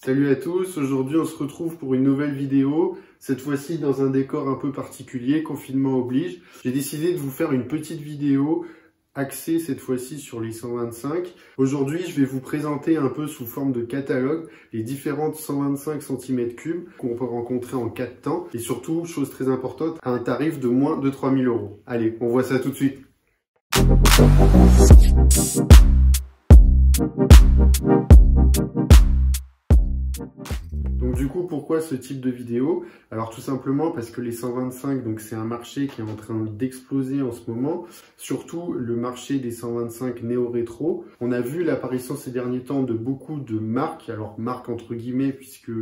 Salut à tous, aujourd'hui on se retrouve pour une nouvelle vidéo, cette fois-ci dans un décor un peu particulier, confinement oblige. J'ai décidé de vous faire une petite vidéo axée cette fois-ci sur les 125. Aujourd'hui je vais vous présenter un peu sous forme de catalogue les différentes 125 cm3 qu'on peut rencontrer en 4 temps et surtout, chose très importante, à un tarif de moins de 3000 €. Allez, on voit ça tout de suite. Donc du coup, pourquoi ce type de vidéo? Alors tout simplement parce que les 125, donc c'est un marché qui est en train d'exploser en ce moment, surtout le marché des 125 néo-rétro. On a vu l'apparition ces derniers temps de beaucoup de marques, alors marques entre guillemets puisque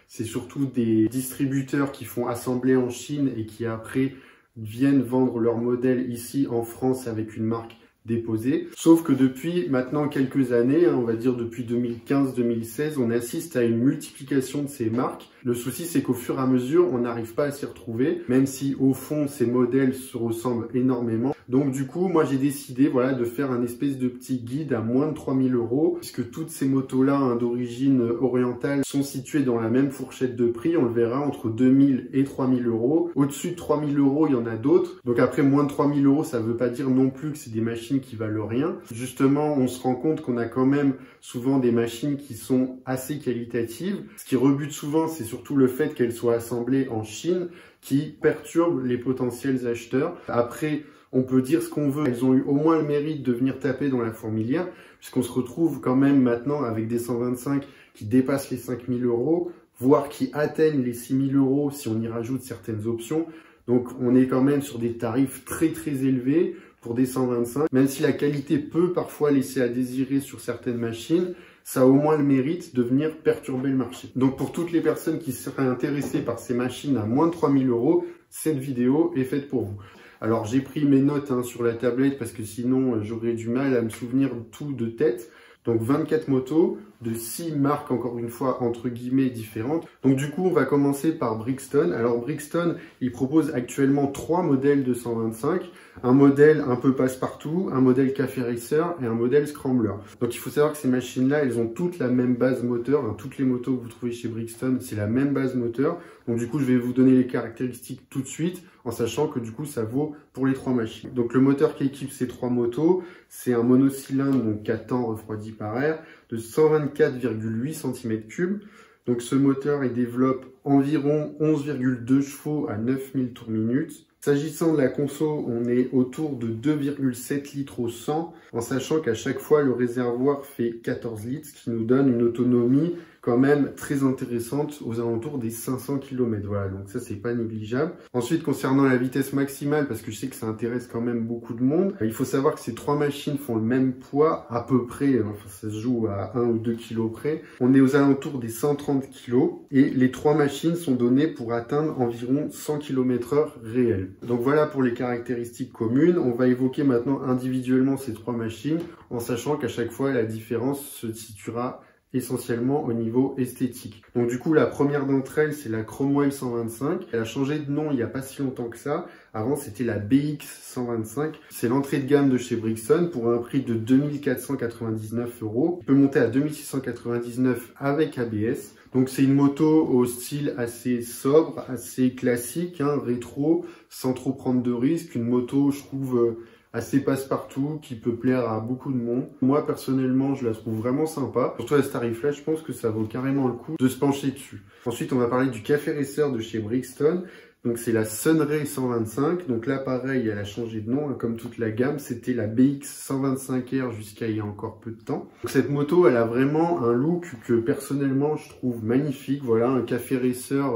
c'est surtout des distributeurs qui font assembler en Chine et qui après viennent vendre leur modèle ici en France avec une marque déposé. Sauf que depuis maintenant quelques années, on va dire depuis 2015-2016, on assiste à une multiplication de ces marques. Le souci, c'est qu'au fur et à mesure, on n'arrive pas à s'y retrouver, même si au fond, ces modèles se ressemblent énormément. Donc du coup, moi j'ai décidé voilà, de faire un espèce de petit guide à moins de 3000 €, puisque toutes ces motos-là d'origine orientale sont situées dans la même fourchette de prix. On le verra entre 2000 et 3000 €. Au-dessus de 3000 €, il y en a d'autres. Donc après, moins de 3000 €, ça ne veut pas dire non plus que c'est des machines qui valent rien. Justement, on se rend compte qu'on a quand même souvent des machines qui sont assez qualitatives. Ce qui rebute souvent, c'est surtout le fait qu'elles soient assemblées en Chine qui perturbe les potentiels acheteurs. Après, on peut dire ce qu'on veut. Elles ont eu au moins le mérite de venir taper dans la fourmilière, puisqu'on se retrouve quand même maintenant avec des 125 qui dépassent les 5000 €, voire qui atteignent les 6000 € si on y rajoute certaines options. Donc on est quand même sur des tarifs très élevés pour des 125. Même si la qualité peut parfois laisser à désirer sur certaines machines, ça a au moins le mérite de venir perturber le marché. Donc pour toutes les personnes qui seraient intéressées par ces machines à moins de 3000 €, cette vidéo est faite pour vous. Alors j'ai pris mes notes sur la tablette parce que sinon j'aurais du mal à me souvenir tout de tête. Donc 24 motos de 6 marques, encore une fois, entre guillemets, différentes. Donc du coup, on va commencer par Brixton. Alors Brixton, il propose actuellement 3 modèles de 125. Un modèle un peu passe-partout, un modèle Café Racer et un modèle Scrambler. Donc il faut savoir que ces machines-là, elles ont toutes la même base moteur. Toutes les motos que vous trouvez chez Brixton, c'est la même base moteur. Donc du coup, je vais vous donner les caractéristiques tout de suite, en sachant que du coup, ça vaut pour les 3 machines. Donc le moteur qui équipe ces 3 motos, c'est un monocylindre, donc 4 temps refroidi par air, de 124,8 cm3. Donc ce moteur, il développe environ 11,2 chevaux à 9000 tours minute. S'agissant de la conso, on est autour de 2,7 litres au 100, en sachant qu'à chaque fois, le réservoir fait 14 litres, ce qui nous donne une autonomie quand même très intéressante aux alentours des 500 km. Voilà, donc ça, c'est pas négligeable. Ensuite, concernant la vitesse maximale, parce que je sais que ça intéresse quand même beaucoup de monde, il faut savoir que ces 3 machines font le même poids, à peu près, enfin, ça se joue à 1 ou 2 kg près. On est aux alentours des 130 kg, et les 3 machines sont données pour atteindre environ 100 km/h réel. Donc voilà pour les caractéristiques communes. On va évoquer maintenant individuellement ces 3 machines, en sachant qu'à chaque fois, la différence se situera essentiellement au niveau esthétique. Donc du coup, la première d'entre elles, c'est la Cromwell 125. Elle a changé de nom il n'y a pas si longtemps que ça. Avant, c'était la BX 125. C'est l'entrée de gamme de chez Brixton pour un prix de 2499 €. Il peut monter à 2699 avec ABS. Donc c'est une moto au style assez sobre, assez classique, rétro, sans trop prendre de risques. Une moto, je trouve, assez passe-partout, qui peut plaire à beaucoup de monde. Moi, personnellement, je la trouve vraiment sympa. Surtout à ce tarif-là, je pense que ça vaut carrément le coup de se pencher dessus. Ensuite, on va parler du Café Racer de chez Brixton. Donc c'est la Sunray 125. Donc là, pareil, elle a changé de nom, comme toute la gamme. C'était la BX 125R jusqu'à il y a encore peu de temps. Donc cette moto, elle a vraiment un look que personnellement, je trouve magnifique. Voilà, un Café Racer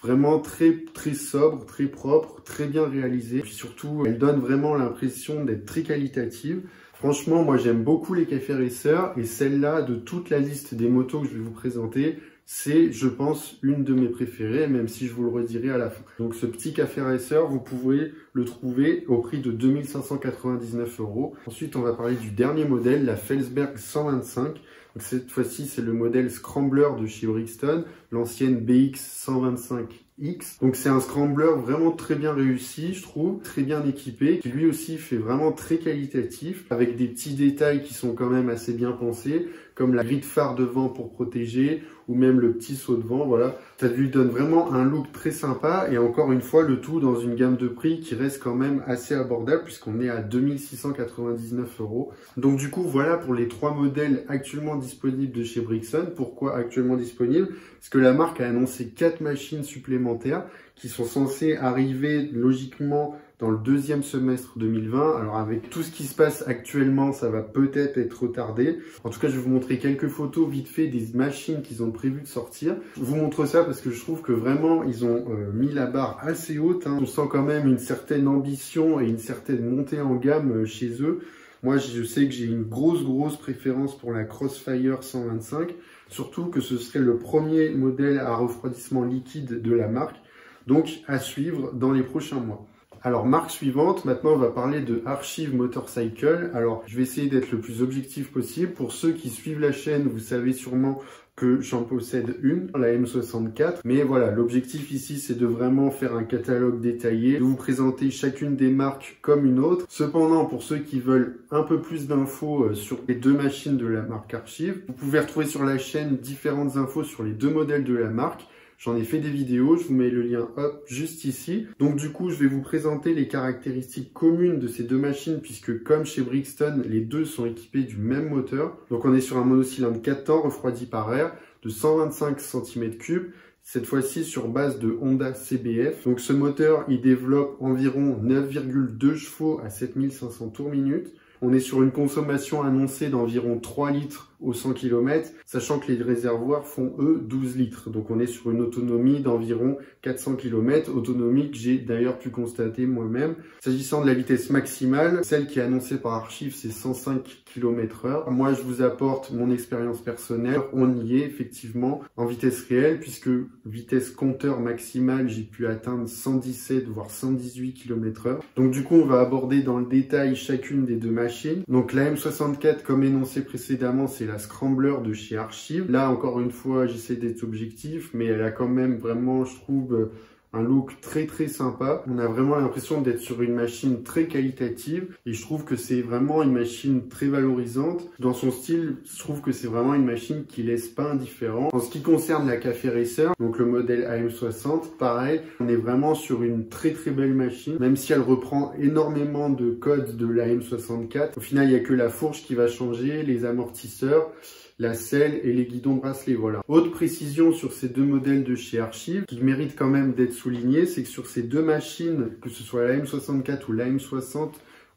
vraiment très sobre, très propre, très bien réalisé. Puis surtout, elle donne vraiment l'impression d'être très qualitative. Franchement, moi j'aime beaucoup les Café Racer et celle-là, de toute la liste des motos que je vais vous présenter, c'est, je pense, une de mes préférées, même si je vous le redirai à la fin. Donc ce petit Café Racer, vous pouvez le trouver au prix de 2599 €. Ensuite, on va parler du dernier modèle, la Felsberg 125. Donc, cette fois-ci, c'est le modèle Scrambler de chez Brixton, l'ancienne BX 125X. Donc c'est un Scrambler vraiment très bien réussi, je trouve, très bien équipé, qui lui aussi fait vraiment très qualitatif, avec des petits détails qui sont quand même assez bien pensés. comme la grille de phare devant pour protéger, ou même le petit saut de vent, voilà. Ça lui donne vraiment un look très sympa, et encore une fois, le tout dans une gamme de prix qui reste quand même assez abordable, puisqu'on est à 2699 €. Donc du coup, voilà pour les 3 modèles actuellement disponibles de chez Brixton. Pourquoi actuellement disponibles? Parce que la marque a annoncé 4 machines supplémentaires qui sont censées arriver logiquement dans le deuxième semestre 2020. Alors avec tout ce qui se passe actuellement, ça va peut-être être retardé. En tout cas, je vais vous montrer quelques photos vite fait des machines qu'ils ont prévu de sortir. Je vous montre ça parce que je trouve que vraiment, ils ont mis la barre assez haute, hein. On sent quand même une certaine ambition et une certaine montée en gamme chez eux. Moi, je sais que j'ai une grosse préférence pour la Crossfire 125, surtout que ce serait le premier modèle à refroidissement liquide de la marque. Donc, à suivre dans les prochains mois. Alors, marque suivante, maintenant on va parler de Archive Motorcycle. Alors, je vais essayer d'être le plus objectif possible. Pour ceux qui suivent la chaîne, vous savez sûrement que j'en possède une, la M64. Mais voilà, l'objectif ici, c'est de vraiment faire un catalogue détaillé, de vous présenter chacune des marques comme une autre. Cependant, pour ceux qui veulent un peu plus d'infos sur les 2 machines de la marque Archive, vous pouvez retrouver sur la chaîne différentes infos sur les 2 modèles de la marque. J'en ai fait des vidéos, je vous mets le lien hop juste ici. Donc du coup, je vais vous présenter les caractéristiques communes de ces 2 machines puisque comme chez Brixton, les 2 sont équipés du même moteur. Donc on est sur un monocylindre 4 temps refroidi par air de 125 cm3, cette fois-ci sur base de Honda CBF. Donc ce moteur, il développe environ 9,2 chevaux à 7500 tours minute. On est sur une consommation annoncée d'environ 3 litres au 100 km, sachant que les réservoirs font eux 12 litres. Donc on est sur une autonomie d'environ 400 km, autonomie que j'ai d'ailleurs pu constater moi-même. S'agissant de la vitesse maximale, celle qui est annoncée par Archive, c'est 105 km/h. Moi, je vous apporte mon expérience personnelle. On y est effectivement en vitesse réelle, puisque vitesse compteur maximale, j'ai pu atteindre 117 voire 118 km/h. Donc du coup, on va aborder dans le détail chacune des 2 machines. Donc la M64, comme énoncé précédemment, c'est la Scrambler de chez Archive. Là, encore une fois, j'essaie d'être objectif, mais elle a quand même vraiment, je trouve, un look très sympa. On a vraiment l'impression d'être sur une machine très qualitative et je trouve que c'est vraiment une machine très valorisante. Dans son style, je trouve que c'est vraiment une machine qui laisse pas indifférent. En ce qui concerne la Café Racer, donc le modèle AM60, pareil, on est vraiment sur une très belle machine, même si elle reprend énormément de codes de la M64. Au final, il n'y a que la fourche qui va changer, les amortisseurs, la selle et les guidons bracelets, voilà. Autre précision sur ces 2 modèles de chez Archive, qui mérite quand même d'être souligné, c'est que sur ces 2 machines, que ce soit la M64 ou la M60,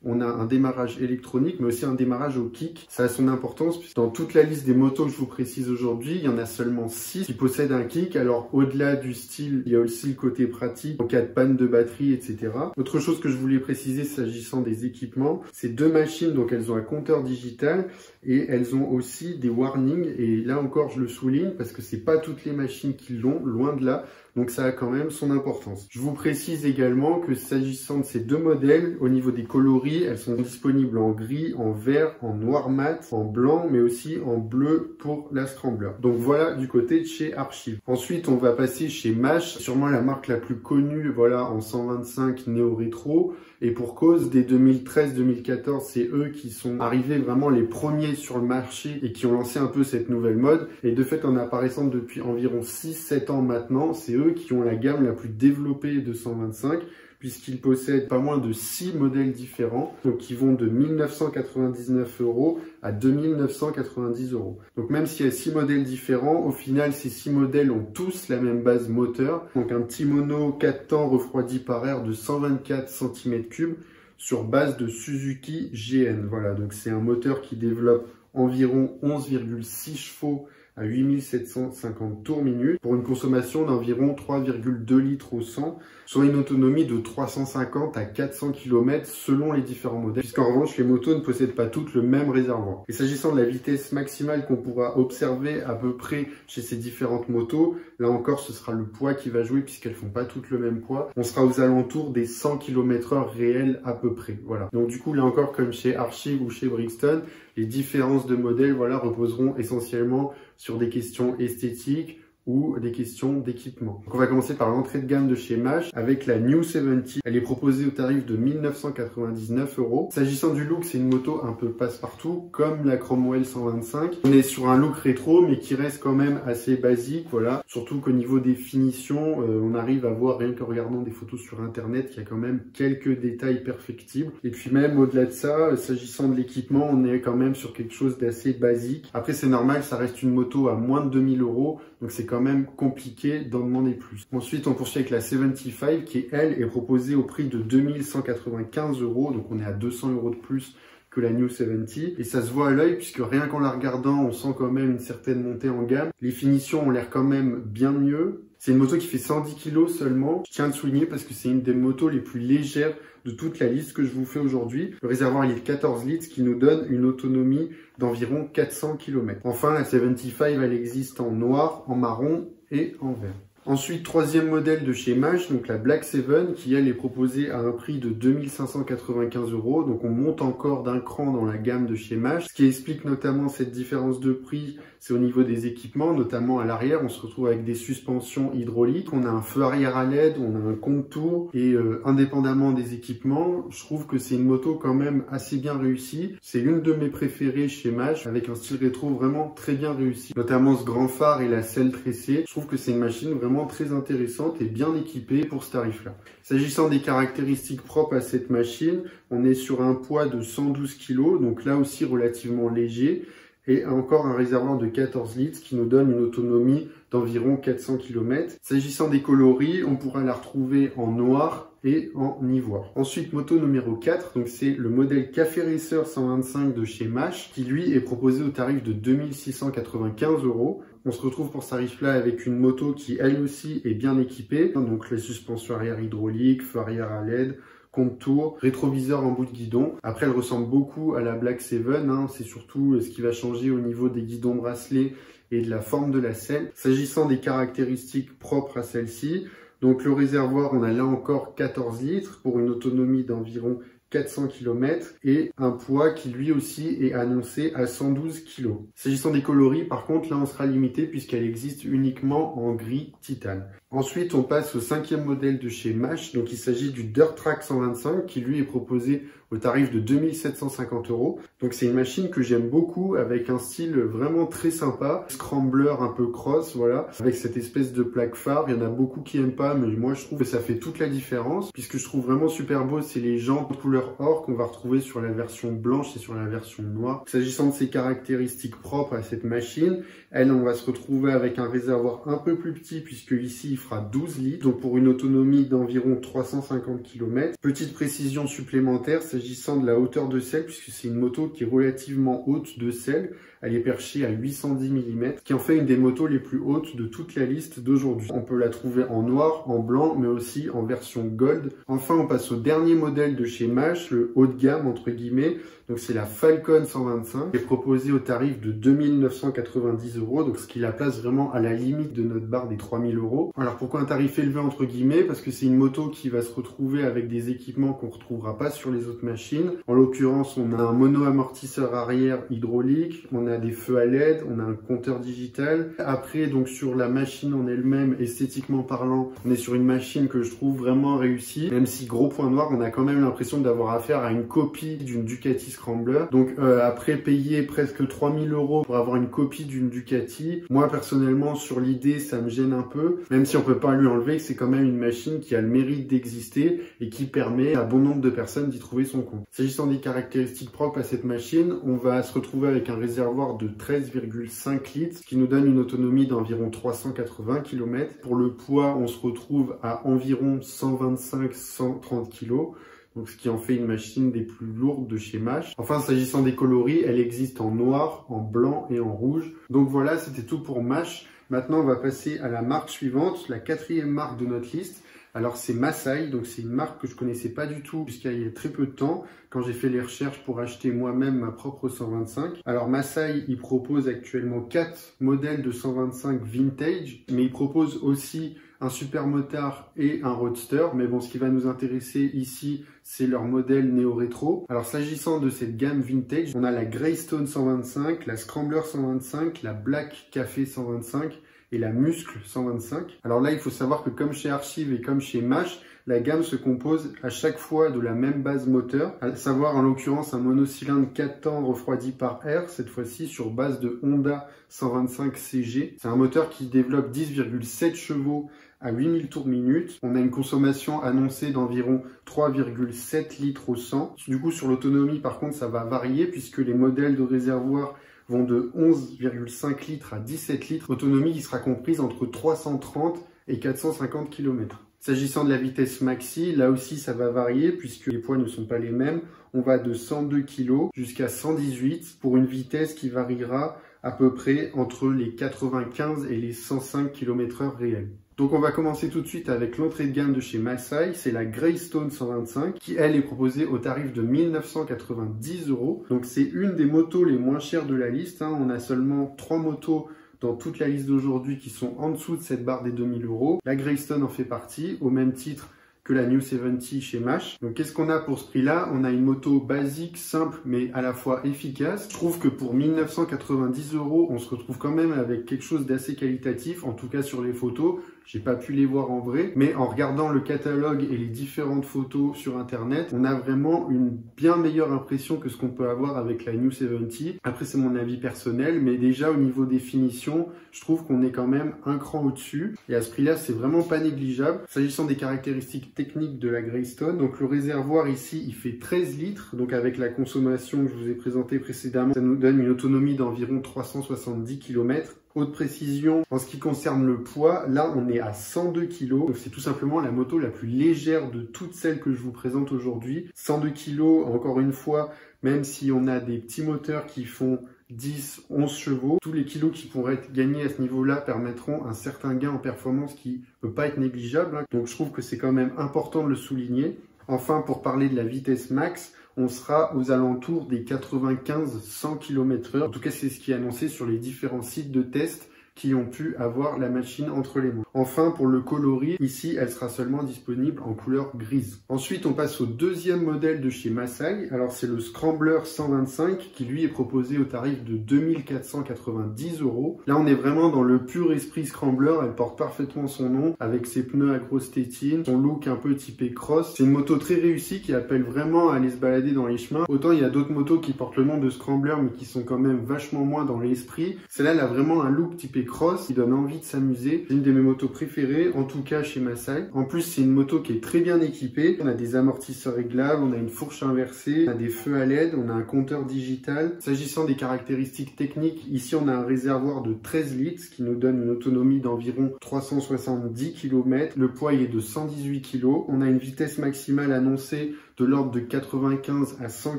on a un démarrage électronique, mais aussi un démarrage au kick. Ça a son importance, puisque dans toute la liste des motos que je vous précise aujourd'hui, il y en a seulement 6 qui possèdent un kick. Alors, au-delà du style, il y a aussi le côté pratique, en cas de panne de batterie, etc. Autre chose que je voulais préciser s'agissant des équipements, ces 2 machines, donc elles ont un compteur digital et elles ont aussi des warnings. Et là encore, je le souligne, parce que c'est pas toutes les machines qui l'ont, loin de là. Donc ça a quand même son importance. Je vous précise également que s'agissant de ces 2 modèles, au niveau des coloris, elles sont disponibles en gris, en vert, en noir mat, en blanc, mais aussi en bleu pour la Scrambler. Donc voilà du côté de chez Archive. Ensuite, on va passer chez Mash, sûrement la marque la plus connue, voilà, en 125 néo-rétro. Et pour cause, dès 2013-2014, c'est eux qui sont arrivés vraiment les premiers sur le marché et qui ont lancé un peu cette nouvelle mode. Et de fait, en apparaissant depuis environ 6-7 ans maintenant, c'est eux qui ont la gamme la plus développée de 125, puisqu'ils possèdent pas moins de 6 modèles différents, donc qui vont de 1999 € à 2990 €. Donc même s'il y a 6 modèles différents, au final ces 6 modèles ont tous la même base moteur, donc un petit mono 4 temps refroidi par air de 124 cm3 sur base de Suzuki GN. Voilà, donc c'est un moteur qui développe environ 11,6 chevaux à 8750 tours minute pour une consommation d'environ 3,2 litres au 100, soit une autonomie de 350 à 400 km selon les différents modèles, puisqu'en revanche les motos ne possèdent pas toutes le même réservoir. Et s'agissant de la vitesse maximale qu'on pourra observer à peu près chez ces différentes motos, là encore ce sera le poids qui va jouer puisqu'elles font pas toutes le même poids. On sera aux alentours des 100 km/h réels à peu près. Voilà. Donc du coup là encore comme chez Archive ou chez Brixton, les différences de modèles voilà, reposeront essentiellement sur des questions esthétiques, ou des questions d'équipement. Donc on va commencer par l'entrée de gamme de chez Mash avec la New 70. Elle est proposée au tarif de 1999 €. S'agissant du look, c'est une moto un peu passe-partout, comme la Cromwell 125. On est sur un look rétro, mais qui reste quand même assez basique, voilà. Surtout qu'au niveau des finitions, on arrive à voir, rien qu'en regardant des photos sur internet, qu'il y a quand même quelques détails perfectibles. Et puis même au-delà de ça, s'agissant de l'équipement, on est quand même sur quelque chose d'assez basique. Après, c'est normal, ça reste une moto à moins de 2000 €, donc c'est quand même compliqué d'en demander plus. Ensuite, on poursuit avec la 75 qui, elle, est proposée au prix de 2195 €, donc on est à 200 € de plus que la New 70, et ça se voit à l'œil puisque rien qu'en la regardant, on sent quand même une certaine montée en gamme. Les finitions ont l'air quand même bien mieux. C'est une moto qui fait 110 kg seulement. Je tiens à le souligner parce que c'est une des motos les plus légères de toute la liste que je vous fais aujourd'hui. Le réservoir il est de 14 litres, ce qui nous donne une autonomie d'environ 400 km. Enfin, la 75, elle existe en noir, en marron et en vert. Ensuite, troisième modèle de chez Mash, donc la Black 7, qui elle est proposée à un prix de 2595 €. Donc on monte encore d'un cran dans la gamme de chez Mash. Ce qui explique notamment cette différence de prix, c'est au niveau des équipements, notamment à l'arrière, on se retrouve avec des suspensions hydrauliques. On a un feu arrière à LED, on a un contour et indépendamment des équipements, je trouve que c'est une moto quand même assez bien réussie. C'est l'une de mes préférées chez Mash, avec un style rétro vraiment très bien réussi. Notamment ce grand phare et la selle tressée. Je trouve que c'est une machine vraiment très intéressante et bien équipée pour ce tarif-là. S'agissant des caractéristiques propres à cette machine, on est sur un poids de 112 kg, donc là aussi relativement léger, et encore un réservoir de 14 litres qui nous donne une autonomie d'environ 400 km. S'agissant des coloris, on pourra la retrouver en noir et en ivoire. Ensuite, moto numéro 4, donc c'est le modèle Café Racer 125 de chez Mash, qui lui est proposé au tarif de 2695 €. On se retrouve pour ce tarif-là avec une moto qui elle aussi est bien équipée, donc les suspensions arrière hydrauliques, feu arrière à LED, contour, rétroviseur en bout de guidon. Après, elle ressemble beaucoup à la Black 7, hein. C'est surtout ce qui va changer au niveau des guidons bracelets et de la forme de la selle. S'agissant des caractéristiques propres à celle-ci, donc le réservoir, on a là encore 14 litres pour une autonomie d'environ 400 km et un poids qui lui aussi est annoncé à 112 kg. S'agissant des coloris, par contre, là on sera limité puisqu'elle existe uniquement en gris titane. Ensuite, on passe au cinquième modèle de chez Mash, donc il s'agit du Dirt Track 125 qui lui est proposé au tarif de 2750 €. Donc c'est une machine que j'aime beaucoup avec un style vraiment très sympa, scrambler un peu cross, voilà, avec cette espèce de plaque phare. Il y en a beaucoup qui aiment pas, mais moi je trouve que ça fait toute la différence. Puis ce que je trouve vraiment super beau, c'est les jantes de couleur or qu'on va retrouver sur la version blanche et sur la version noire. S'agissant de ses caractéristiques propres à cette machine, elle, on va se retrouver avec un réservoir un peu plus petit puisque ici il fera 12 litres, donc pour une autonomie d'environ 350 km. Petite précision supplémentaire, s'agissant de la hauteur de selle, puisque c'est une moto qui est relativement haute de selle, elle est perchée à 810 mm, qui en fait une des motos les plus hautes de toute la liste d'aujourd'hui. On peut la trouver en noir, en blanc, mais aussi en version gold. Enfin, on passe au dernier modèle de chez Mash, le haut de gamme entre guillemets. Donc c'est la Falcon 125, qui est proposée au tarif de 2990 €, donc ce qui la place vraiment à la limite de notre barre des 3000 €. Alors pourquoi un tarif élevé entre guillemets? Parce que c'est une moto qui va se retrouver avec des équipements qu'on ne retrouvera pas sur les autres machines. En l'occurrence, on a un mono-amortisseur arrière hydraulique, on a des feux à LED, on a un compteur digital. Après, donc sur la machine en elle-même, esthétiquement parlant, on est sur une machine que je trouve vraiment réussie. Même si, gros point noir, on a quand même l'impression d'avoir affaire à une copie d'une Ducati Scrambler. Donc après payer presque 3000 € pour avoir une copie d'une Ducati, moi personnellement sur l'idée ça me gêne un peu, même si on peut pas lui enlever que c'est quand même une machine qui a le mérite d'exister et qui permet à bon nombre de personnes d'y trouver son compte. S'agissant des caractéristiques propres à cette machine, on va se retrouver avec un réservoir de 13,5 litres, ce qui nous donne une autonomie d'environ 380 km. Pour le poids, on se retrouve à environ 125-130 kg. Donc ce qui en fait une machine des plus lourdes de chez Mash. Enfin, s'agissant des coloris, elle existe en noir, en blanc et en rouge. Donc voilà, c'était tout pour Mash. Maintenant, on va passer à la marque suivante, la quatrième marque de notre liste. Alors c'est Masai, donc c'est une marque que je connaissais pas du tout jusqu'il y a très peu de temps, quand j'ai fait les recherches pour acheter moi-même ma propre 125. Alors Masai, il propose actuellement 4 modèles de 125 vintage, mais il propose aussi un supermotard et un roadster. Mais bon, ce qui va nous intéresser ici, c'est leur modèle néo-rétro. Alors s'agissant de cette gamme vintage, on a la Greystone 125, la Scrambler 125, la Black Café 125 et la Muscle 125. Alors là, il faut savoir que comme chez Archive et comme chez Mash, la gamme se compose à chaque fois de la même base moteur, à savoir en l'occurrence un monocylindre 4 temps refroidi par air, cette fois-ci sur base de Honda 125 CG. C'est un moteur qui développe 10,7 chevaux à 8000 tours minute. On a une consommation annoncée d'environ 3,7 litres au 100. Du coup, sur l'autonomie, par contre, ça va varier puisque les modèles de réservoir vont de 11,5 litres à 17 litres. Autonomie qui sera comprise entre 330 et 450 km. S'agissant de la vitesse maxi, là aussi ça va varier puisque les poids ne sont pas les mêmes. On va de 102 kg jusqu'à 118 pour une vitesse qui variera à peu près entre les 95 et les 105 km/h réels. Donc on va commencer tout de suite avec l'entrée de gamme de chez Masai, c'est la Greystone 125 qui elle est proposée au tarif de 1990 €. Donc c'est une des motos les moins chères de la liste, hein. On a seulement 3 motos dans toute la liste d'aujourd'hui qui sont en dessous de cette barre des 2000 €. La Greystone en fait partie, au même titre que la New 70 chez Mash. Donc qu'est-ce qu'on a pour ce prix-là? On a une moto basique, simple, mais à la fois efficace. Je trouve que pour 1990 €, on se retrouve quand même avec quelque chose d'assez qualitatif, en tout cas sur les photos. J'ai pas pu les voir en vrai, mais en regardant le catalogue et les différentes photos sur internet, on a vraiment une bien meilleure impression que ce qu'on peut avoir avec la New 70. Après, c'est mon avis personnel, mais déjà au niveau des finitions, je trouve qu'on est quand même un cran au-dessus. Et à ce prix-là, c'est vraiment pas négligeable. S'agissant des caractéristiques techniques de la Greystone, donc le réservoir ici, il fait 13 litres. Donc avec la consommation que je vous ai présentée précédemment, ça nous donne une autonomie d'environ 370 km. Haute précision, en ce qui concerne le poids, là on est à 102 kg. Donc c'est tout simplement la moto la plus légère de toutes celles que je vous présente aujourd'hui. 102 kg, encore une fois, même si on a des petits moteurs qui font 10, 11 chevaux, tous les kilos qui pourraient être gagnés à ce niveau-là permettront un certain gain en performance qui ne peut pas être négligeable. Donc je trouve que c'est quand même important de le souligner. Enfin, pour parler de la vitesse max, on sera aux alentours des 95-100 km/h. En tout cas, c'est ce qui est annoncé sur les différents sites de test qui ont pu avoir la machine entre les mains. Enfin, pour le coloris, ici, elle sera seulement disponible en couleur grise. Ensuite, on passe au deuxième modèle de chez Masai. Alors, c'est le Scrambler 125 qui, lui, est proposé au tarif de 2490 €. Là, on est vraiment dans le pur esprit Scrambler. Elle porte parfaitement son nom avec ses pneus à grosse tétine, son look un peu typé cross. C'est une moto très réussie qui appelle vraiment à aller se balader dans les chemins. Autant il y a d'autres motos qui portent le nom de Scrambler, mais qui sont quand même vachement moins dans l'esprit. Celle-là, elle a vraiment un look typé cross qui donne envie de s'amuser. C'est une de mes motos préférées, en tout cas chez Masai. En plus, c'est une moto qui est très bien équipée. On a des amortisseurs réglables, on a une fourche inversée, on a des feux à LED, on a un compteur digital. S'agissant des caractéristiques techniques, ici on a un réservoir de 13 litres qui nous donne une autonomie d'environ 370 km. Le poids il est de 118 kg. On a une vitesse maximale annoncée de l'ordre de 95 à 100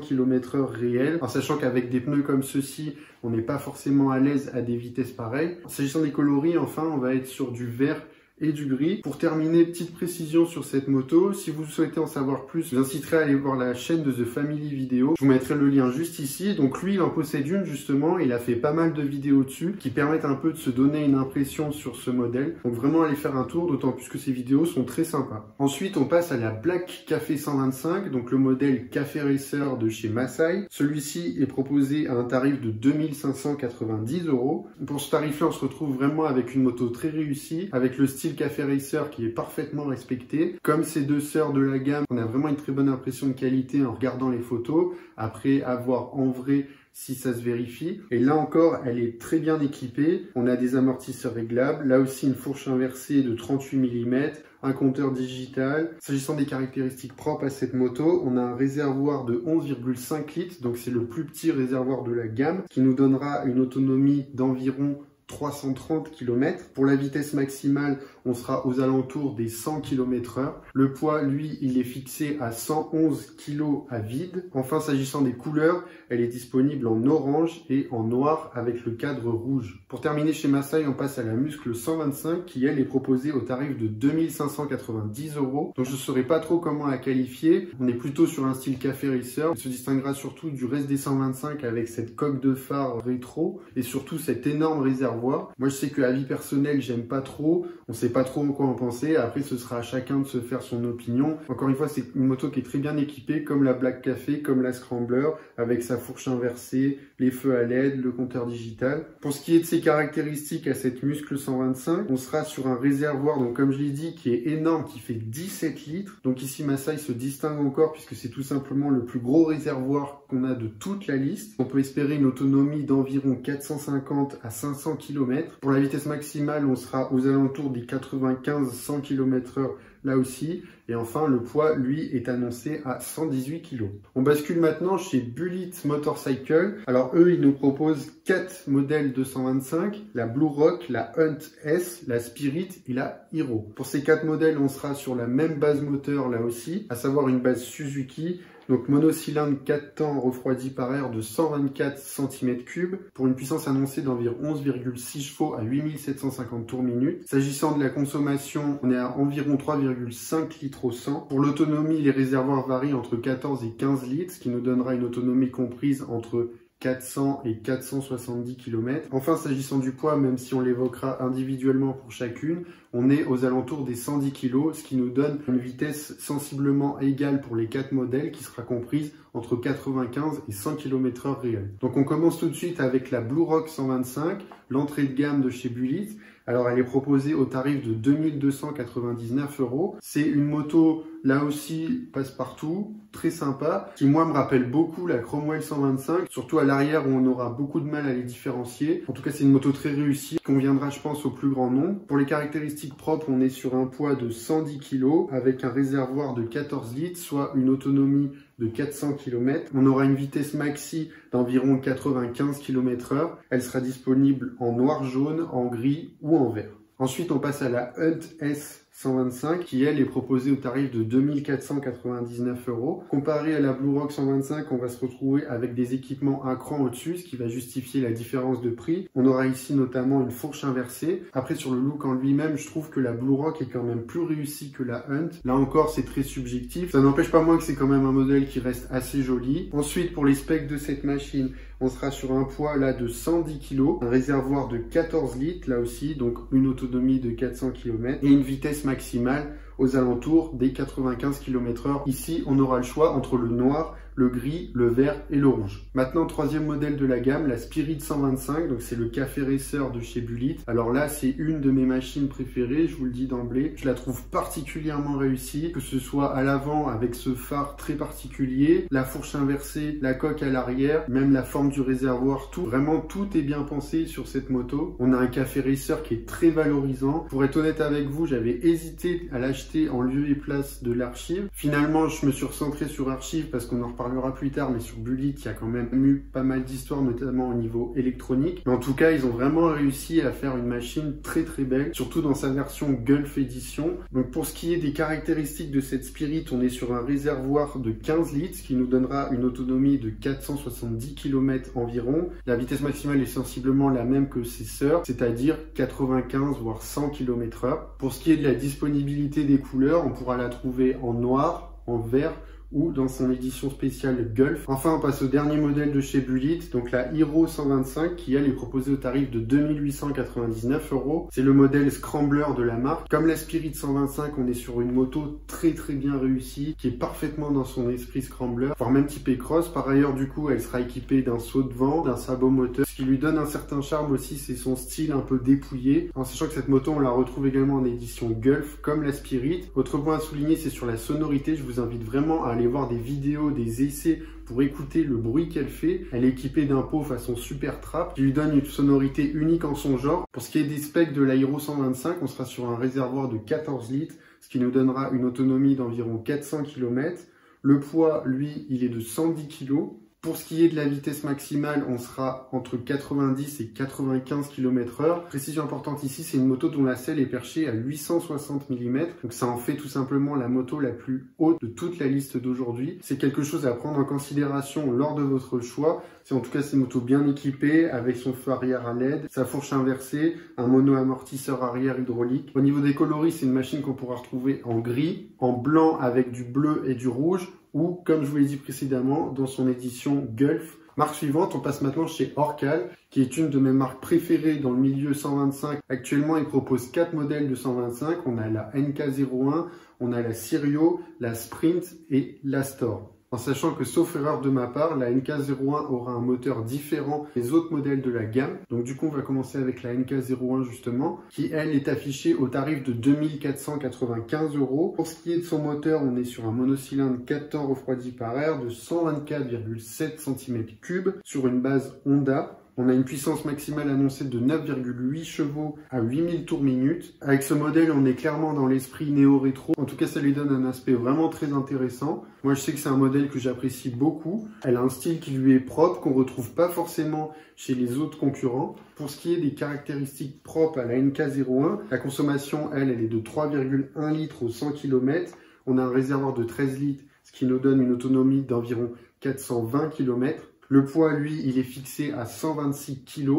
km/h réel, en sachant qu'avec des pneus comme ceux-ci, on n'est pas forcément à l'aise à des vitesses pareilles. S'agissant des coloris, enfin, on va être sur du vert et du gris. Pour terminer, petite précision sur cette moto, si vous souhaitez en savoir plus, je vous inciterai à aller voir la chaîne de The Family Video. Je vous mettrai le lien juste ici. Donc lui, il en possède une justement, il a fait pas mal de vidéos dessus qui permettent un peu de se donner une impression sur ce modèle. Donc vraiment aller faire un tour, d'autant plus que ces vidéos sont très sympas. Ensuite, on passe à la Black Café 125, donc le modèle Café Racer de chez Masai. Celui-ci est proposé à un tarif de 2590 €. Pour ce tarif-là, on se retrouve vraiment avec une moto très réussie, avec le style Café Racer qui est parfaitement respecté. Comme ces deux sœurs de la gamme, on a vraiment une très bonne impression de qualité en regardant les photos. Après, à voir en vrai si ça se vérifie. Et là encore, elle est très bien équipée. On a des amortisseurs réglables. Là aussi, une fourche inversée de 38 mm. Un compteur digital. S'agissant des caractéristiques propres à cette moto, on a un réservoir de 11,5 litres. Donc c'est le plus petit réservoir de la gamme qui nous donnera une autonomie d'environ 330 km. Pour la vitesse maximale, on sera aux alentours des 100 km/h. Le poids, lui, il est fixé à 111 kg à vide. Enfin, s'agissant des couleurs, elle est disponible en orange et en noir avec le cadre rouge. Pour terminer chez Masai, on passe à la Muscle 125 qui, elle, est proposée au tarif de 2590 €. Donc, je ne saurais pas trop comment la qualifier. On est plutôt sur un style Café Racer. Il se distinguera surtout du reste des 125 avec cette coque de phare rétro et surtout cet énorme réservoir. Moi, je sais que à vie personnelle, j'aime pas trop. On sait pas pas trop quoi en penser. Après, ce sera à chacun de se faire son opinion. Encore une fois, c'est une moto qui est très bien équipée, comme la Black Café, comme la Scrambler, avec sa fourche inversée, les feux à LED, le compteur digital. Pour ce qui est de ses caractéristiques à cette Muscle 125, on sera sur un réservoir, donc comme je l'ai dit, qui est énorme, qui fait 17 litres. Donc ici, Masai se distingue encore puisque c'est tout simplement le plus gros réservoir qu'on a de toute la liste. On peut espérer une autonomie d'environ 450 à 500 km. Pour la vitesse maximale, on sera aux alentours des 95-100 km/h là aussi. Et enfin, le poids, lui, est annoncé à 118 kg. On bascule maintenant chez Bullitt Motorcycle. Alors eux, ils nous proposent 4 modèles 225, la Blue Rock, la Hunt S, la Spirit et la Hero. Pour ces 4 modèles, on sera sur la même base moteur là aussi, à savoir une base Suzuki. Donc monocylindre 4 temps refroidi par air de 124 cm3 pour une puissance annoncée d'environ 11,6 chevaux à 8750 tours minute. S'agissant de la consommation, on est à environ 3,5 litres au 100. Pour l'autonomie, les réservoirs varient entre 14 et 15 litres, ce qui nous donnera une autonomie comprise entre 400 et 470 km. Enfin, s'agissant du poids, même si on l'évoquera individuellement pour chacune, on est aux alentours des 110 kg, ce qui nous donne une vitesse sensiblement égale pour les 4 modèles qui sera comprise entre 95 et 100 km/h réel. Donc on commence tout de suite avec la Blue Rock 125, l'entrée de gamme de chez Bullitt. Alors elle est proposée au tarif de 2299 €. C'est une moto, là aussi, passe-partout, très sympa, qui moi me rappelle beaucoup la Cromwell 125, surtout à l'arrière où on aura beaucoup de mal à les différencier. En tout cas, c'est une moto très réussie, qui conviendra je pense au plus grand nombre. Pour les caractéristiques propres, on est sur un poids de 110 kg avec un réservoir de 14 litres, soit une autonomie de 400 km. On aura une vitesse maxi d'environ 95 km/h. Elle sera disponible en noir, jaune, en gris ou en vert. Ensuite, on passe à la Hunt S 125 qui, elle, est proposée au tarif de 2499 €. Comparé à la Blue Rock 125, on va se retrouver avec des équipements un cran au-dessus, ce qui va justifier la différence de prix. On aura ici notamment une fourche inversée. Après, sur le look en lui-même, je trouve que la Blue Rock est quand même plus réussie que la Hunt. Là encore, c'est très subjectif. Ça n'empêche pas moins que c'est quand même un modèle qui reste assez joli. Ensuite, pour les specs de cette machine, on sera sur un poids là de 110 kg, un réservoir de 14 litres là aussi, donc une autonomie de 400 km et une vitesse maximale aux alentours des 95 km/h. Ici, on aura le choix entre le noir, le gris, le vert et le rouge. Maintenant, troisième modèle de la gamme, la Spirit 125, donc c'est le café racer de chez Bullitt. Alors là, c'est une de mes machines préférées, je vous le dis d'emblée. Je la trouve particulièrement réussie, que ce soit à l'avant avec ce phare très particulier, la fourche inversée, la coque à l'arrière, même la forme du réservoir, tout. Vraiment, tout est bien pensé sur cette moto. On a un café racer qui est très valorisant. Pour être honnête avec vous, j'avais hésité à l'acheter en lieu et place de l'Archive. Finalement, je me suis recentré sur Archive parce qu'on en reparlera plus tard, mais sur Bullitt, il y a quand même eu pas mal d'histoires, notamment au niveau électronique. Mais en tout cas, ils ont vraiment réussi à faire une machine très très belle, surtout dans sa version Gulf Edition. Donc pour ce qui est des caractéristiques de cette Spirit, on est sur un réservoir de 15 litres, ce qui nous donnera une autonomie de 470 km environ. La vitesse maximale est sensiblement la même que ses sœurs, c'est-à-dire 95 voire 100 km/h. Pour ce qui est de la disponibilité des couleurs, on pourra la trouver en noir, en vert ou dans son édition spéciale Gulf. Enfin, on passe au dernier modèle de chez Bullitt, donc la Hero 125, qui elle est proposée au tarif de 2899 €. C'est le modèle Scrambler de la marque. Comme la Spirit 125, on est sur une moto très très bien réussie, qui est parfaitement dans son esprit Scrambler, voire même typé cross. Par ailleurs, du coup, elle sera équipée d'un saut de vent, d'un sabot moteur. Ce qui lui donne un certain charme aussi, c'est son style un peu dépouillé. En sachant que cette moto, on la retrouve également en édition Gulf, comme la Spirit. Autre point à souligner, c'est sur la sonorité. Je vous invite vraiment à aller voir des vidéos, des essais pour écouter le bruit qu'elle fait. Elle est équipée d'un pot façon super trap qui lui donne une sonorité unique en son genre. Pour ce qui est des specs de la Hero 125, on sera sur un réservoir de 14 litres, ce qui nous donnera une autonomie d'environ 400 km. Le poids, lui, il est de 110 kg. Pour ce qui est de la vitesse maximale, on sera entre 90 et 95 km/h. Précision importante ici, c'est une moto dont la selle est perchée à 860 mm. Donc ça en fait tout simplement la moto la plus haute de toute la liste d'aujourd'hui. C'est quelque chose à prendre en considération lors de votre choix. C'est en tout cas une moto bien équipée avec son feu arrière à LED, sa fourche inversée, un mono-amortisseur arrière hydraulique. Au niveau des coloris, c'est une machine qu'on pourra retrouver en gris, en blanc avec du bleu et du rouge, ou, comme je vous l'ai dit précédemment, dans son édition Gulf, Marque suivante, on passe maintenant chez Orcal, qui est une de mes marques préférées dans le milieu 125. Actuellement, ils proposent 4 modèles de 125. On a la NK01, on a la Sirio, la Sprint et la Store. En sachant que, sauf erreur de ma part, la NK01 aura un moteur différent des autres modèles de la gamme. Donc du coup, on va commencer avec la NK01 justement, qui elle est affichée au tarif de 2495 €. Pour ce qui est de son moteur, on est sur un monocylindre 4 temps refroidi par air de 124,7 cm3 sur une base Honda. On a une puissance maximale annoncée de 9,8 chevaux à 8000 tours minute. Avec ce modèle, on est clairement dans l'esprit néo-rétro. En tout cas, ça lui donne un aspect vraiment très intéressant. Moi, je sais que c'est un modèle que j'apprécie beaucoup. Elle a un style qui lui est propre, qu'on retrouve pas forcément chez les autres concurrents. Pour ce qui est des caractéristiques propres à la NK01, la consommation, elle est de 3,1 litres au 100 km. On a un réservoir de 13 litres, ce qui nous donne une autonomie d'environ 420 km. Le poids, lui, il est fixé à 126 kg.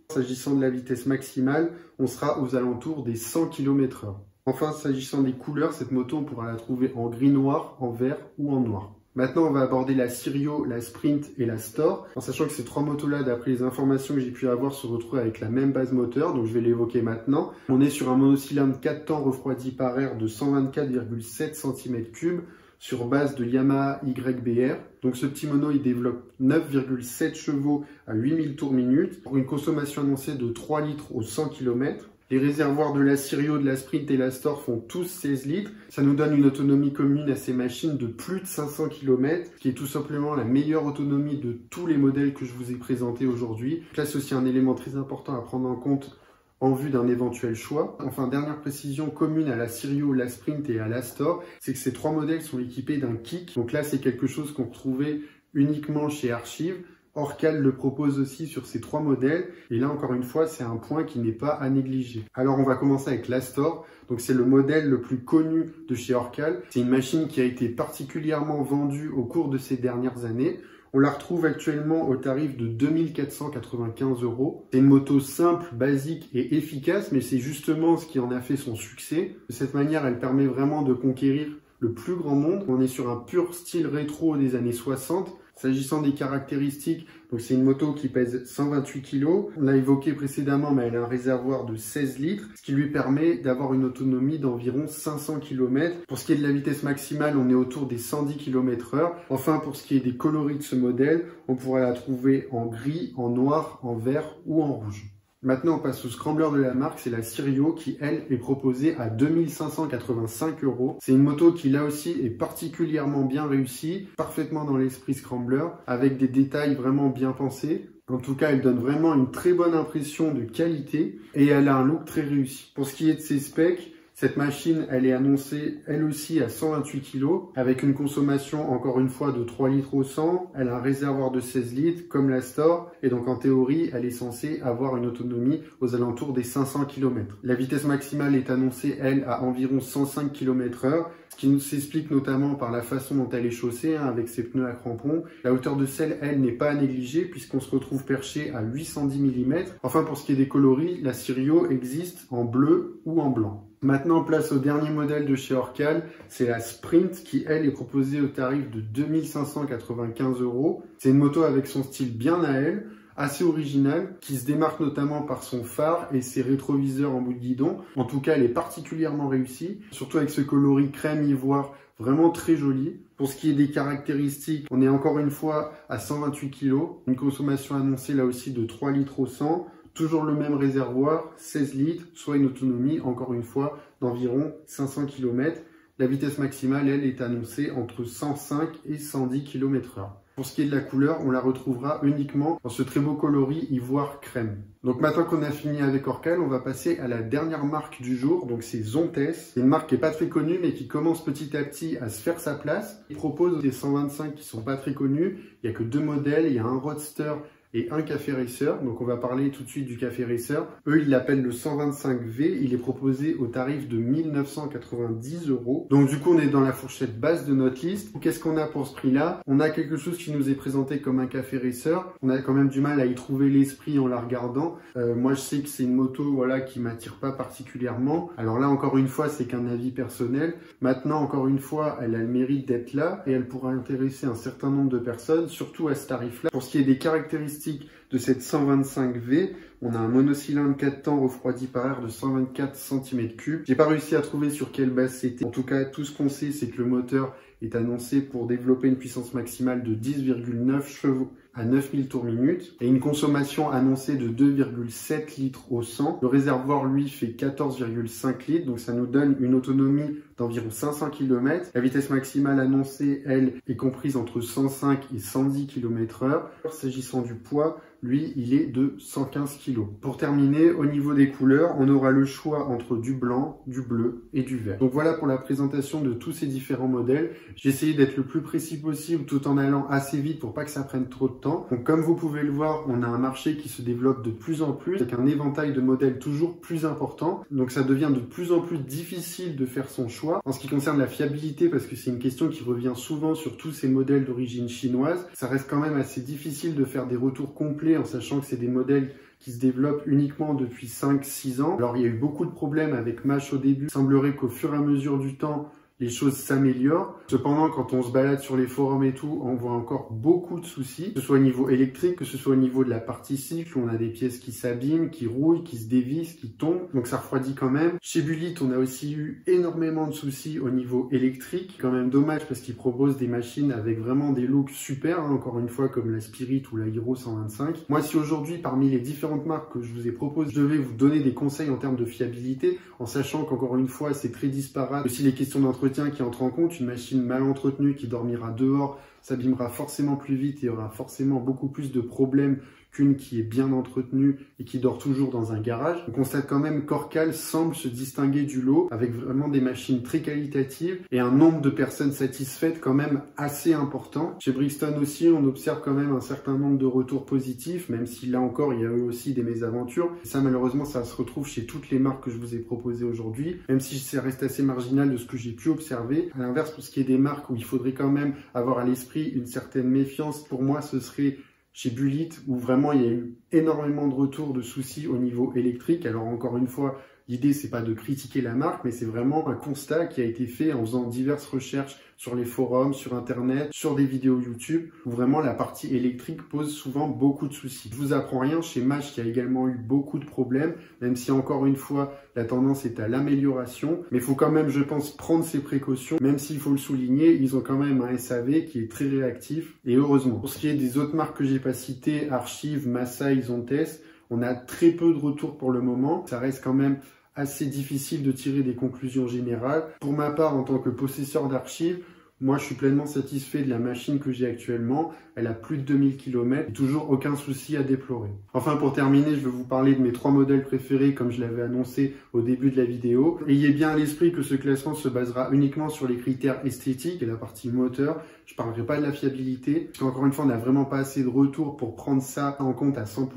S'agissant de la vitesse maximale, on sera aux alentours des 100 km/h. Enfin, s'agissant des couleurs, cette moto, on pourra la trouver en gris noir, en vert ou en noir. Maintenant, on va aborder la Sirio, la Sprint et la Store, en sachant que ces 3 motos-là, d'après les informations que j'ai pu avoir, se retrouvent avec la même base moteur, donc je vais l'évoquer maintenant. On est sur un monocylindre 4 temps refroidi par air de 124,7 cm3, sur base de Yamaha YBR. Donc ce petit mono, il développe 9,7 chevaux à 8000 tours minute pour une consommation annoncée de 3 litres au 100 km. Les réservoirs de la Sirio, de la Sprint et la Store font tous 16 litres. Ça nous donne une autonomie commune à ces machines de plus de 500 km, qui est tout simplement la meilleure autonomie de tous les modèles que je vous ai présentés aujourd'hui. Là, c'est aussi un élément très important à prendre en compte en vue d'un éventuel choix. Enfin, dernière précision commune à la Sirio, la Sprint et à la Store, c'est que ces 3 modèles sont équipés d'un kick. Donc là, c'est quelque chose qu'on retrouvait uniquement chez Archive. Orcal le propose aussi sur ces 3 modèles. Et là, encore une fois, c'est un point qui n'est pas à négliger. Alors, on va commencer avec la Store. Donc, c'est le modèle le plus connu de chez Orcal. C'est une machine qui a été particulièrement vendue au cours de ces dernières années. On la retrouve actuellement au tarif de 2495 €. C'est une moto simple, basique et efficace, mais c'est justement ce qui en a fait son succès. De cette manière, elle permet vraiment de conquérir le plus grand monde. On est sur un pur style rétro des années 60. S'agissant des caractéristiques, donc c'est une moto qui pèse 128 kg. On l'a évoqué précédemment, mais elle a un réservoir de 16 litres, ce qui lui permet d'avoir une autonomie d'environ 500 km. Pour ce qui est de la vitesse maximale, on est autour des 110 km/h. Enfin, pour ce qui est des coloris de ce modèle, on pourra la trouver en gris, en noir, en vert ou en rouge. Maintenant, on passe au scrambler de la marque, c'est la Sirio qui, elle, est proposée à 2585 €. C'est une moto qui, là aussi, est particulièrement bien réussie, parfaitement dans l'esprit scrambler, avec des détails vraiment bien pensés. En tout cas, elle donne vraiment une très bonne impression de qualité et elle a un look très réussi. Pour ce qui est de ses specs, cette machine, elle est annoncée, elle aussi, à 128 kg, avec une consommation, encore une fois, de 3 litres au 100. Elle a un réservoir de 16 litres, comme la Store, et donc en théorie, elle est censée avoir une autonomie aux alentours des 500 km. La vitesse maximale est annoncée, elle, à environ 105 km/h, ce qui nous s'explique notamment par la façon dont elle est chaussée, avec ses pneus à crampons. La hauteur de selle, elle, n'est pas à négliger, puisqu'on se retrouve perché à 810 mm. Enfin, pour ce qui est des coloris, la Sirio existe en bleu ou en blanc. Maintenant, place au dernier modèle de chez Orcal, c'est la Sprint qui, elle, est proposée au tarif de 2595 €. C'est une moto avec son style bien à elle, assez original, qui se démarque notamment par son phare et ses rétroviseurs en bout de guidon. En tout cas, elle est particulièrement réussie, surtout avec ce coloris crème ivoire vraiment très joli. Pour ce qui est des caractéristiques, on est encore une fois à 128 kg, une consommation annoncée là aussi de 3 litres au 100. Toujours le même réservoir, 16 litres, soit une autonomie, encore une fois, d'environ 500 km. La vitesse maximale, elle, est annoncée entre 105 et 110 km/h. Pour ce qui est de la couleur, on la retrouvera uniquement dans ce très beau coloris ivoire crème. Donc maintenant qu'on a fini avec Orcal, on va passer à la dernière marque du jour, donc c'est Zontes. C'est une marque qui n'est pas très connue, mais qui commence petit à petit à se faire sa place. Il propose des 125 qui sont pas très connus. Il n'y a que 2 modèles, il y a un Roadster et un Café Racer. Donc on va parler tout de suite du Café Racer. Eux, ils l'appellent le 125V. Il est proposé au tarif de 1990 €. Donc du coup, on est dans la fourchette basse de notre liste. Qu'est-ce qu'on a pour ce prix-là? On a quelque chose qui nous est présenté comme un Café Racer. On a quand même du mal à y trouver l'esprit en la regardant. Moi, je sais que c'est une moto, voilà, qui m'attire pas particulièrement. Alors là, encore une fois, c'est qu'un avis personnel. Maintenant, encore une fois, elle a le mérite d'être là et elle pourra intéresser un certain nombre de personnes, surtout à ce tarif-là. Pour ce qui est des caractéristiques de cette 125V, on a un monocylindre 4 temps refroidi par air de 124 cm3. J'ai pas réussi à trouver sur quelle base c'était. En tout cas, tout ce qu'on sait, c'est que le moteur est annoncé pour développer une puissance maximale de 10,9 chevaux à 9000 tours minute et une consommation annoncée de 2,7 litres au 100. Le réservoir, lui, fait 14,5 litres, donc ça nous donne une autonomie d'environ 500 km. La vitesse maximale annoncée, elle, est comprise entre 105 et 110 km/h. S'agissant du poids, lui, il est de 115 kg. Pour terminer, au niveau des couleurs, on aura le choix entre du blanc, du bleu et du vert. Donc voilà pour la présentation de tous ces différents modèles. J'ai essayé d'être le plus précis possible tout en allant assez vite pour pas que ça prenne trop de temps. Donc comme vous pouvez le voir, on a un marché qui se développe de plus en plus avec un éventail de modèles toujours plus important. Donc ça devient de plus en plus difficile de faire son choix. En ce qui concerne la fiabilité, parce que c'est une question qui revient souvent sur tous ces modèles d'origine chinoise, ça reste quand même assez difficile de faire des retours complets en sachant que c'est des modèles qui se développent uniquement depuis 5-6 ans. Alors il y a eu beaucoup de problèmes avec Mash au début. Il semblerait qu'au fur et à mesure du temps, les choses s'améliorent. Cependant, quand on se balade sur les forums et tout, on voit encore beaucoup de soucis, que ce soit au niveau électrique, que ce soit au niveau de la partie cycle, où on a des pièces qui s'abîment, qui rouillent, qui se dévissent, qui tombent. Donc ça refroidit quand même. Chez Bullitt, on a aussi eu énormément de soucis au niveau électrique. Quand même dommage parce qu'ils proposent des machines avec vraiment des looks super, hein, encore une fois, comme la Spirit ou la Hero 125. Moi, si aujourd'hui, parmi les différentes marques que je vous ai proposées, je devais vous donner des conseils en termes de fiabilité, en sachant qu'encore une fois, c'est très disparate. Aussi les questions d'entretien qui entre en compte, une machine mal entretenue qui dormira dehors s'abîmera forcément plus vite et aura forcément beaucoup plus de problèmes qu'une qui est bien entretenue et qui dort toujours dans un garage. On constate quand même qu'Orcal semble se distinguer du lot avec vraiment des machines très qualitatives et un nombre de personnes satisfaites quand même assez important. Chez Brixton aussi, on observe quand même un certain nombre de retours positifs, même si là encore, il y a eu aussi des mésaventures. Et ça, malheureusement, ça se retrouve chez toutes les marques que je vous ai proposées aujourd'hui, même si ça reste assez marginal de ce que j'ai pu observer. À l'inverse, pour ce qui est des marques où il faudrait quand même avoir à l'esprit une certaine méfiance, pour moi, ce serait chez Bullitt, où vraiment il y a eu énormément de retours de soucis au niveau électrique. Alors encore une fois, l'idée c'est pas de critiquer la marque, mais c'est vraiment un constat qui a été fait en faisant diverses recherches sur les forums, sur internet, sur des vidéos YouTube, où vraiment la partie électrique pose souvent beaucoup de soucis. Je vous apprends rien, chez Mash qui a également eu beaucoup de problèmes, même si encore une fois la tendance est à l'amélioration, mais il faut quand même, je pense, prendre ses précautions, même s'il faut le souligner, ils ont quand même un SAV qui est très réactif, et heureusement. Pour ce qui est des autres marques que j'ai pas citées, Archive, Masai, Zontes, on a très peu de retours pour le moment, ça reste quand même assez difficile de tirer des conclusions générales. Pour ma part, en tant que possesseur d'archives, moi je suis pleinement satisfait de la machine que j'ai actuellement. Elle a plus de 2000 km et toujours aucun souci à déplorer. Enfin, pour terminer, je vais vous parler de mes 3 modèles préférés comme je l'avais annoncé au début de la vidéo. Ayez bien à l'esprit que ce classement se basera uniquement sur les critères esthétiques et la partie moteur. Je ne parlerai pas de la fiabilité, parce qu'encore une fois, on n'a vraiment pas assez de retours pour prendre ça en compte à 100%.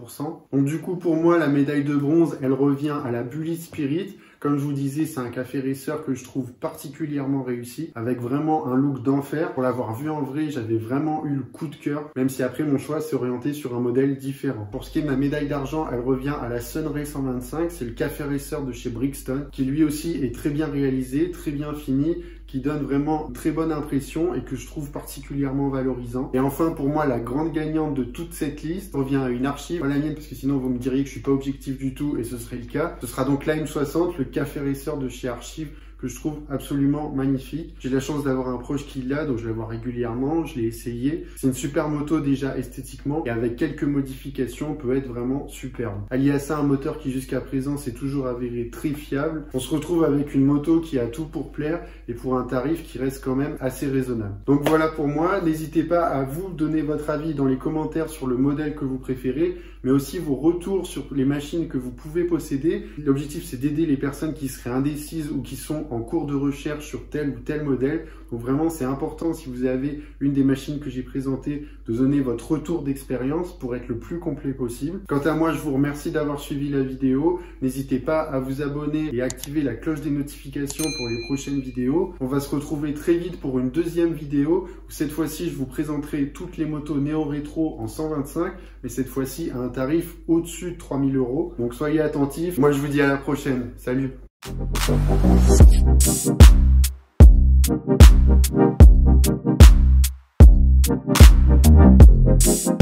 Donc du coup, pour moi, la médaille de bronze, elle revient à la Bullitt Spirit. Comme je vous disais, c'est un Café Racer que je trouve particulièrement réussi, avec vraiment un look d'enfer. Pour l'avoir vu en vrai, j'avais vraiment eu le coup de cœur, même si après mon choix s'est orienté sur un modèle différent. Pour ce qui est de ma médaille d'argent, elle revient à la Sunray 125, c'est le Café Racer de chez Brixton, qui lui aussi est très bien réalisé, très bien fini, qui donne vraiment une très bonne impression et que je trouve particulièrement valorisant. Et enfin, pour moi, la grande gagnante de toute cette liste revient à une archive, pas la mienne, parce que sinon vous me diriez que je suis pas objectif du tout, et ce serait le cas. Ce sera donc l'AM60, le Café Racer de chez Archive, que je trouve absolument magnifique. J'ai la chance d'avoir un proche qui l'a, donc je la vois régulièrement, je l'ai essayé. C'est une super moto déjà esthétiquement, et avec quelques modifications, peut être vraiment superbe. Allié à ça, un moteur qui jusqu'à présent s'est toujours avéré très fiable. On se retrouve avec une moto qui a tout pour plaire, et pour un tarif qui reste quand même assez raisonnable. Donc voilà pour moi, n'hésitez pas à vous donner votre avis dans les commentaires sur le modèle que vous préférez, mais aussi vos retours sur les machines que vous pouvez posséder. L'objectif c'est d'aider les personnes qui seraient indécises ou qui sont en cours de recherche sur tel ou tel modèle. Donc vraiment, c'est important si vous avez une des machines que j'ai présentées de donner votre retour d'expérience pour être le plus complet possible. Quant à moi, je vous remercie d'avoir suivi la vidéo. N'hésitez pas à vous abonner et activer la cloche des notifications pour les prochaines vidéos. On va se retrouver très vite pour une deuxième vidéo où cette fois-ci, je vous présenterai toutes les motos néo-rétro en 125, mais cette fois-ci à un tarif au-dessus de 3000 €. Donc soyez attentifs. Moi, je vous dis à la prochaine. Salut! Thank you.